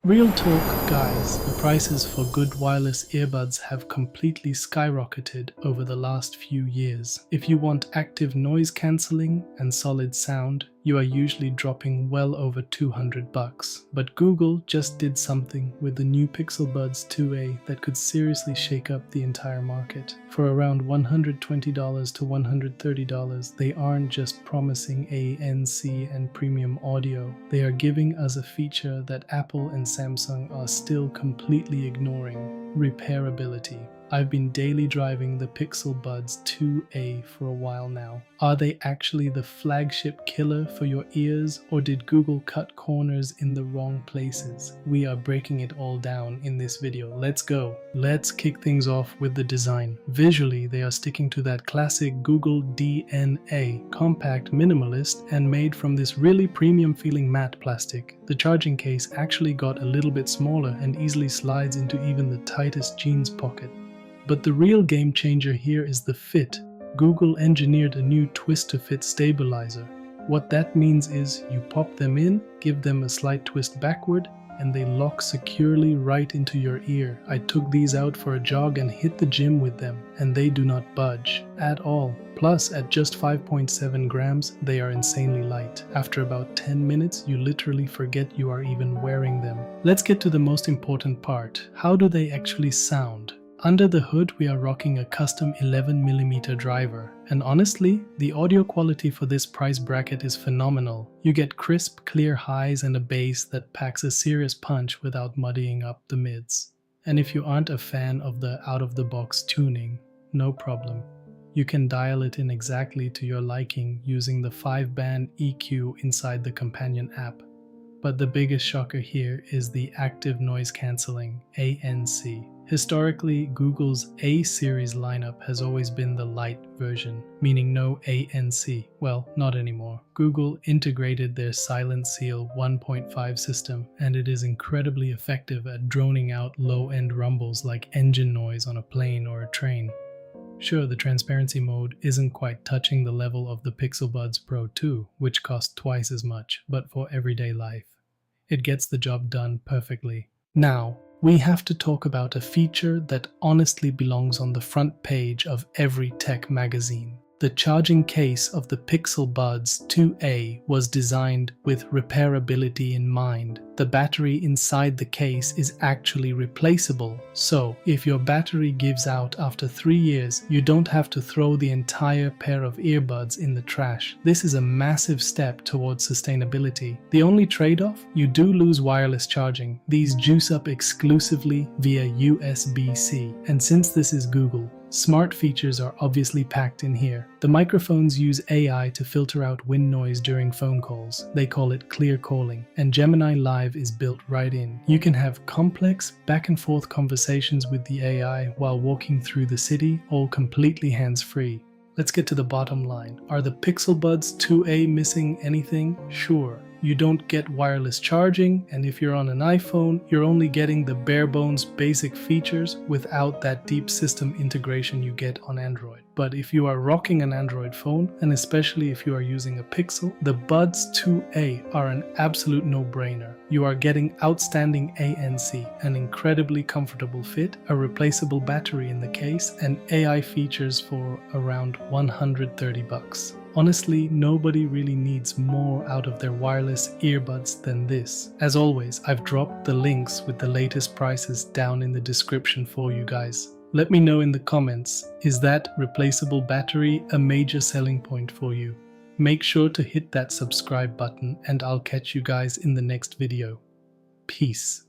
Real talk, guys, the prices for good wireless earbuds have completely skyrocketed over the last few years. If you want active noise cancelling and solid sound, you are usually dropping well over $200. But Google just did something with the new Pixel Buds 2a that could seriously shake up the entire market. For around $120 to $130, they aren't just promising ANC and premium audio, they are giving us a feature that Apple and Samsung are still completely ignoring: repairability. I've been daily driving the Pixel Buds 2a for a while now. Are they actually the flagship killer for your ears, or did Google cut corners in the wrong places? We are breaking it all down in this video. Let's go. Let's kick things off with the design. Visually, they are sticking to that classic Google DNA, compact, minimalist, and made from this really premium feeling matte plastic. The charging case actually got a little bit smaller and easily slides into even the tightest jeans pocket. But the real game changer here is the fit. Google engineered a new twist-to-fit stabilizer. What that means is you pop them in, give them a slight twist backward, and they lock securely right into your ear. I took these out for a jog and hit the gym with them, and they do not budge at all. Plus, at just 5.7 grams, they are insanely light. After about 10 minutes, you literally forget you are even wearing them. Let's get to the most important part. How do they actually sound? Under the hood, we are rocking a custom 11mm driver, and honestly, the audio quality for this price bracket is phenomenal. You get crisp, clear highs and a bass that packs a serious punch without muddying up the mids. And if you aren't a fan of the out-of-the-box tuning, no problem. You can dial it in exactly to your liking using the 5-band EQ inside the companion app. But the biggest shocker here is the active noise cancelling, ANC. Historically, Google's A series lineup has always been the light version, meaning no ANC. Well, not anymore. Google integrated their Silent Seal 1.5 system, and it is incredibly effective at droning out low-end rumbles like engine noise on a plane or a train. Sure, the transparency mode isn't quite touching the level of the Pixel Buds Pro 2, which cost twice as much, but for everyday life, it gets the job done perfectly. Now, we have to talk about a feature that honestly belongs on the front page of every tech magazine. The charging case of the Pixel Buds 2a was designed with repairability in mind. The battery inside the case is actually replaceable, so if your battery gives out after 3 years, you don't have to throw the entire pair of earbuds in the trash. This is a massive step towards sustainability. The only trade-off? You do lose wireless charging. These juice up exclusively via USB-C, and since this is Google, smart features are obviously packed in here. The microphones use AI to filter out wind noise during phone calls. They call it clear calling, and Gemini Live is built right in. You can have complex, back and forth conversations with the AI while walking through the city, all completely hands-free. Let's get to the bottom line. Are the Pixel Buds 2a missing anything? Sure. You don't get wireless charging, and if you're on an iPhone, you're only getting the bare bones basic features without that deep system integration you get on Android. But if you are rocking an Android phone, and especially if you are using a Pixel, the Buds 2a are an absolute no-brainer. You are getting outstanding ANC, an incredibly comfortable fit, a replaceable battery in the case, and AI features for around $130. Honestly, nobody really needs more out of their wireless earbuds than this. As always, I've dropped the links with the latest prices down in the description for you guys. Let me know in the comments, is that replaceable battery a major selling point for you? Make sure to hit that subscribe button, and I'll catch you guys in the next video. Peace.